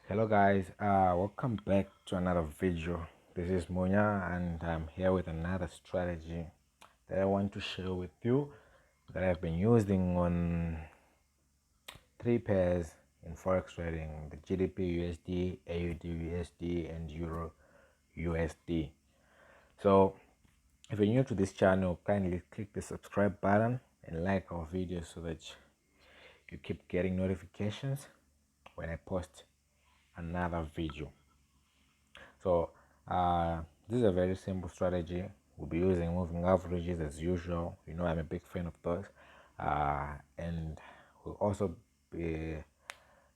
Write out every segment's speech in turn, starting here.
Hello guys, welcome back to another video. This is Monya and I'm here with another strategy that I want to share with you that I've been using on three pairs in forex trading: the GBpUSD, AUDUSD and Euro USD. So if you're new to this channel, kindly click the subscribe button and like our videos so that you keep getting notifications when I post another video. So this is a very simple strategy. We'll be using moving averages as usual. You know, I'm a big fan of those. And we'll also be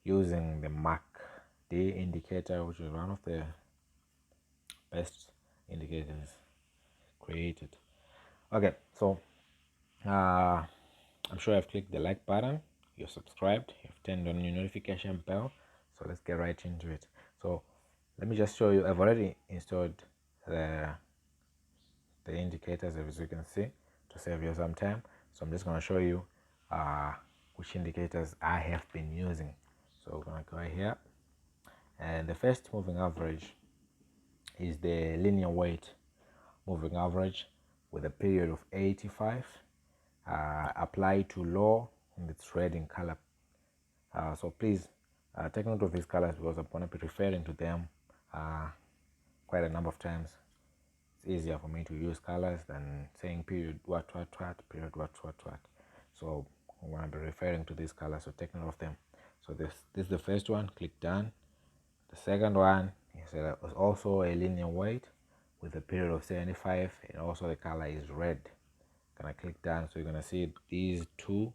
using the MACD indicator, which is one of the best indicators created. Okay, so I'm sure I've clicked the like button, you're subscribed, you've turned on your notification bell. So let's get right into it. So let me just show you. I've already installed the indicators, as you can see, to save you some time. So I'm just going to show you which indicators I have been using. So we're going to go here, and the first moving average is the linear weight moving average with a period of 85, applied to low in the trading color. So please take note of these colors because I'm going to be referring to them quite a number of times. It's easier for me to use colors than saying period what, period what. So I'm going to be referring to these colors, so take note of them. So this is the first one. Click done. The second one is also a linear weight with a period of 75, and also the color is red. Gonna click done. So you're gonna see these two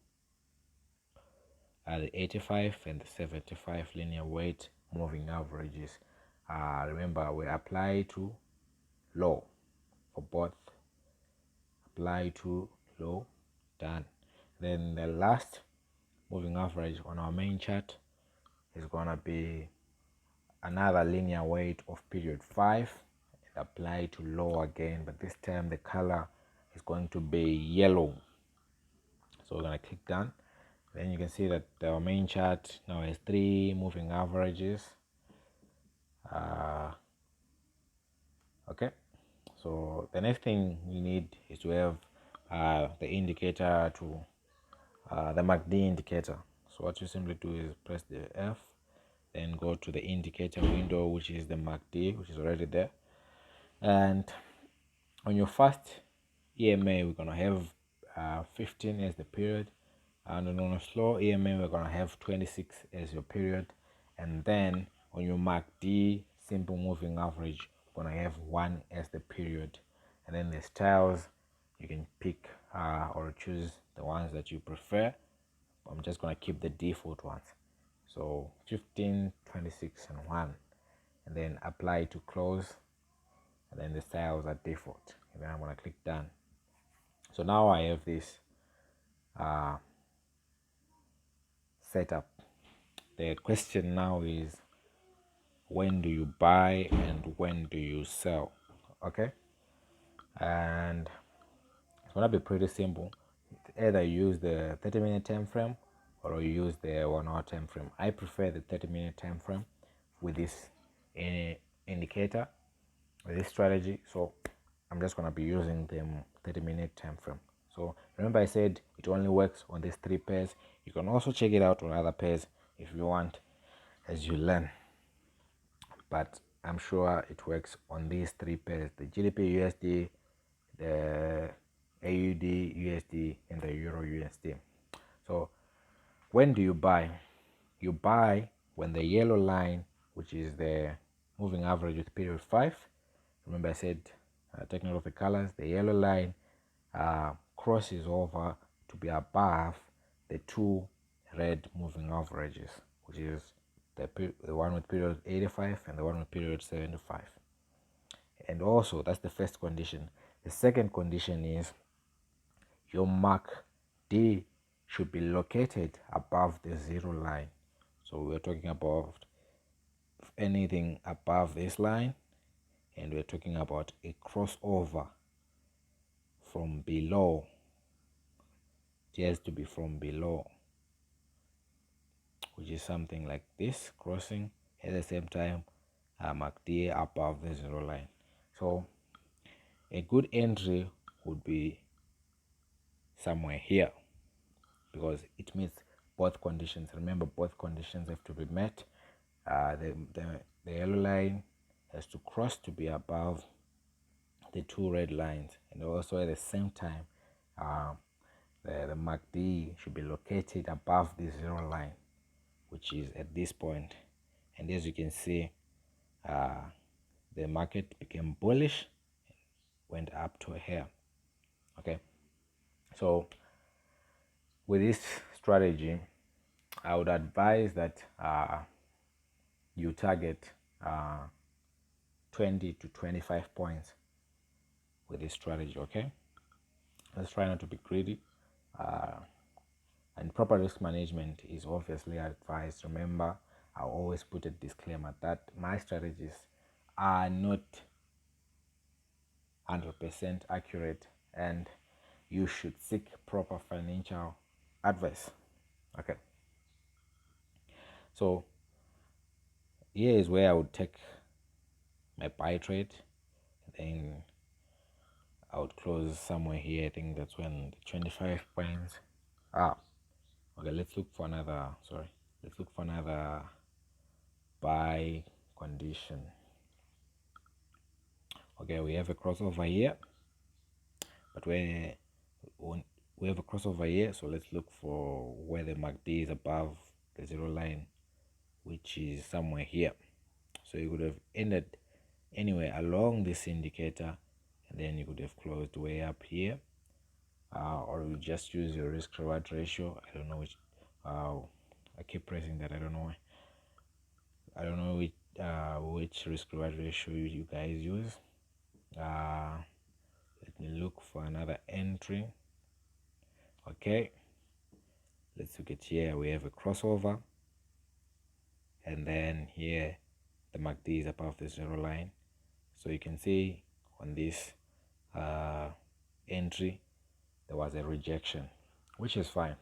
are the 85 and the 75 linear weight moving averages. Remember, we apply to low for both. Apply to low, done. Then the last moving average on our main chart is gonna be another linear weight of period 5 and apply to low again, but this time the color is going to be yellow. So we're gonna click done. Then you can see that our main chart now has 3 moving averages. Okay, so the next thing we need is to have the indicator to the MACD indicator. So what you simply do is press the F, then go to the indicator window, which is the MACD, which is already there. And on your first EMA, we're gonna have 15 as the period, and on a slow EMA, we're gonna have 26 as your period. And then on your MACD simple moving average, we're gonna have 1 as the period. And then the styles, you can pick or choose the ones that you prefer. I'm just gonna keep the default ones. So 15, 26 and 1, and then apply to close, and then the styles are default, and then I'm gonna click done. So now I have this setup. The question now is, when do you buy and when do you sell? Okay, and it's gonna be pretty simple. Either you use the 30-minute time frame or you use the 1 hour time frame. I prefer the 30-minute time frame with this indicator, with this strategy. So I'm just going to be using the 30-minute time frame. So remember, I said it only works on these 3 pairs. You can also check it out on other pairs if you want as you learn, but I'm sure it works on these 3 pairs: the GBpUSD, the AUDUSD and the Euro USD. So when do you buy? You buy when the yellow line, which is the moving average with period 5, remember I said take note of the colors, the yellow line crosses over to be above the 2 red moving averages, which is the one with period 85 and the one with period 75. And also, that's the first condition. The second condition is your MACD should be located above the 0 line. So we're talking about anything above this line, and we're talking about a crossover from below. It has to be from below, which is something like this, crossing, at the same time MACD above the zero line. So a good entry would be somewhere here, because it meets both conditions. Remember, both conditions have to be met. The yellow line has to cross to be above the two red lines, and also at the same time the MACD should be located above the zero line, which is at this point. And as you can see, the market became bullish, went up to here. Okay, so with this strategy, I would advise that you target 20 to 25 points with this strategy. Okay, let's try not to be greedy, and proper risk management is obviously advised. Remember, I always put a disclaimer that my strategies are not 100% accurate, and you should seek proper financial advice. Okay, so here is where I would take my buy trade, then I would close somewhere here. I think that's when the 25 points. Okay, let's look for another, let's look for another buy condition. Okay, we have a crossover here, but we have a crossover here, so let's look for where the MACD is above the zero line, which is somewhere here. So you could have ended anywhere along this indicator, and then you could have closed way up here, or you just use your risk reward ratio. I don't know which. I keep pressing that. I don't know which risk reward ratio you guys use. Let me look for another entry. Okay, let's look at here. We have a crossover, and then here the MACD is above the zero line. So you can see on this entry there was a rejection, which is fine.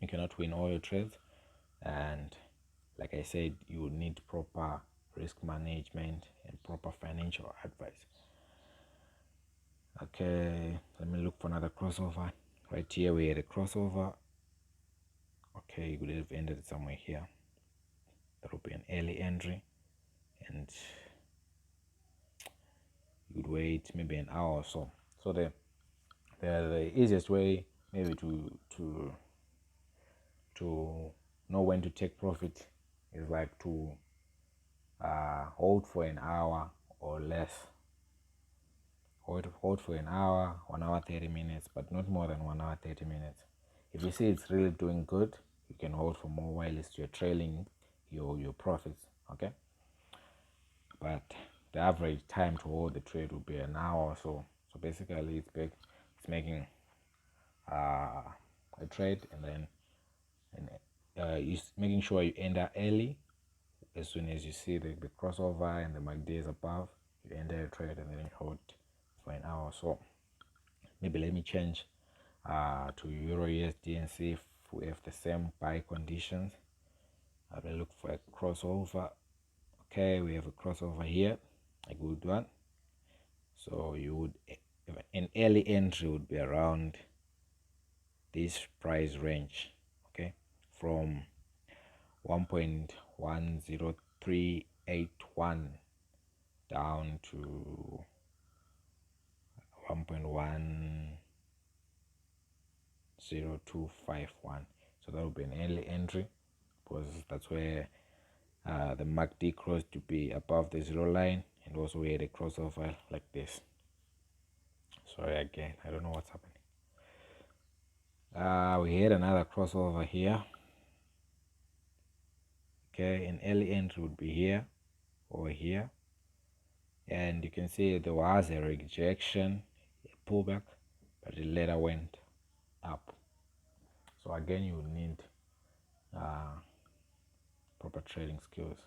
You cannot win all your trades, and like I said, you need proper risk management and proper financial advice. Okay, let me look for another crossover. Right here we had a crossover. Okay, you could have ended somewhere here. That would be an early entry, and you would wait maybe an hour or so. So the easiest way maybe to know when to take profit is like to hold for an hour or less. Hold for an hour, 1 hour 30 minutes, but not more than 1 hour 30 minutes. If you see it's really doing good, you can hold for more while you're trailing your profits. Okay, but the average time to hold the trade will be an hour or so. So basically it's making a trade, and then making sure you enter early. As soon as you see the crossover and the MACD is above, you enter a trade and then hold for an hour or so. Maybe let me change to Euro USD and see if we have the same buy conditions. I will look for a crossover. Okay, we have a crossover here, a good one. So you would, an early entry would be around this price range, okay, from 1.10381 down to 1.10251. So that would be an early entry, because that's where the MACD crossed to be above the zero line, and also we had a crossover like this. Sorry again, I don't know what's happening. We had another crossover here. Okay, an early entry would be here or here, and you can see there was a rejection, a pullback, but it later went up. So again, you need proper trading skills.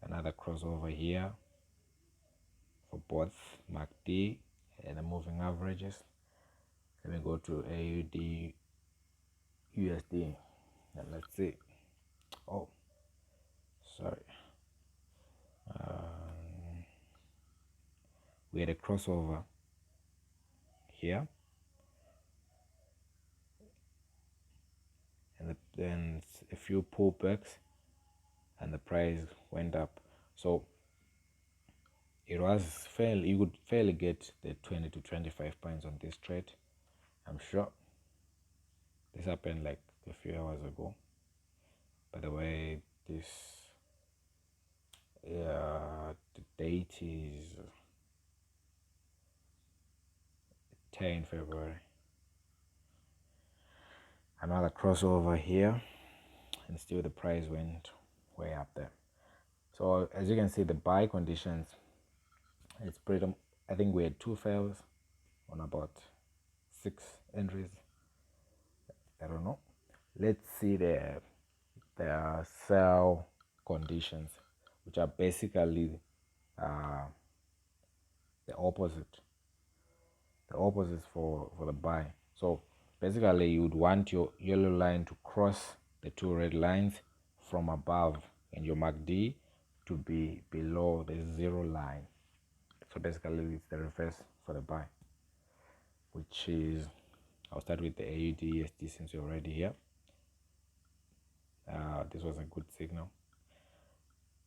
Another crossover here for both MACD and the moving averages. Let me go to AUD USD and let's see. Oh, sorry, we had a crossover here, and then a few pullbacks, and the price went up. So it was fairly, you could fairly get the 20 to 25 points on this trade. I'm sure this happened like a few hours ago. By the way, this the date is 10 February. Another crossover here, and still the price went way up there. So as you can see, the buy conditions, it's pretty, I think we had 2 fails on about 6 entries. I don't know. Let's see the sell conditions, which are basically the opposite for the buy. So basically you would want your yellow line to cross the 2 red lines from above, and your MACD to be below the 0 line. So basically it's the reverse for the buy, which is, I'll start with the AUD since you're already here. This was a good signal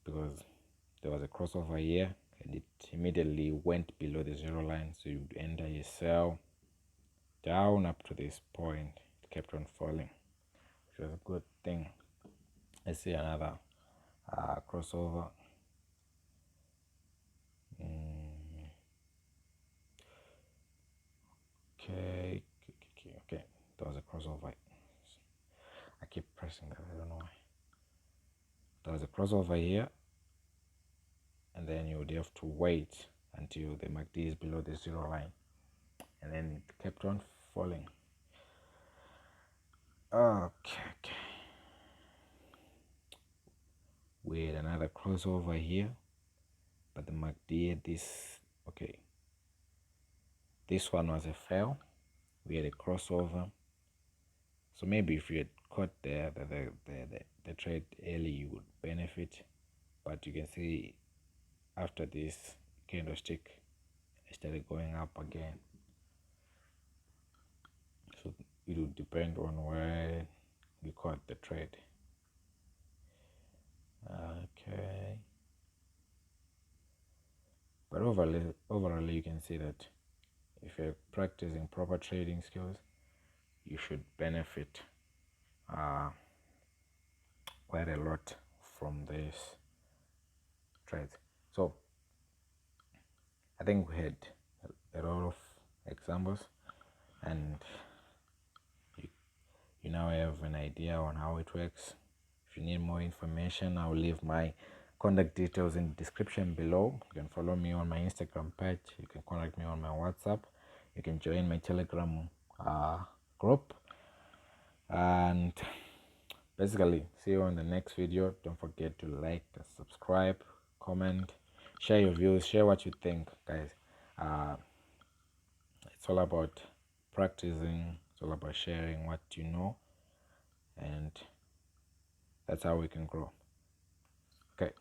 because there was a crossover here and it immediately went below the 0 line, so you would enter a sell down up to this point. It kept on falling, which was a good thing. Let's see another crossover. Okay, there was a crossover. I keep pressing that, I don't know why. There was a crossover here, and then you would have to wait until the MACD is below the 0 line, and then it kept on falling. Okay. We had another crossover here, but the MACD at this, okay, this one was a fail. We had a crossover, so maybe if you had caught the trade early, you would benefit. But you can see after this candlestick, it started going up again. So it will depend on where you caught the trade. Okay. But overall, you can see that if you're practicing proper trading skills, you should benefit quite a lot from this trades. So I think we had a lot of examples, and you now have an idea on how it works. If you need more information, I'll leave my contact details in the description below. You can follow me on my Instagram page, you can contact me on my WhatsApp, you can join my Telegram group, and basically see you on the next video. Don't forget to like and subscribe, comment, share your views, share what you think, guys. It's all about practicing, it's all about sharing what you know, and that's how we can grow. Okay.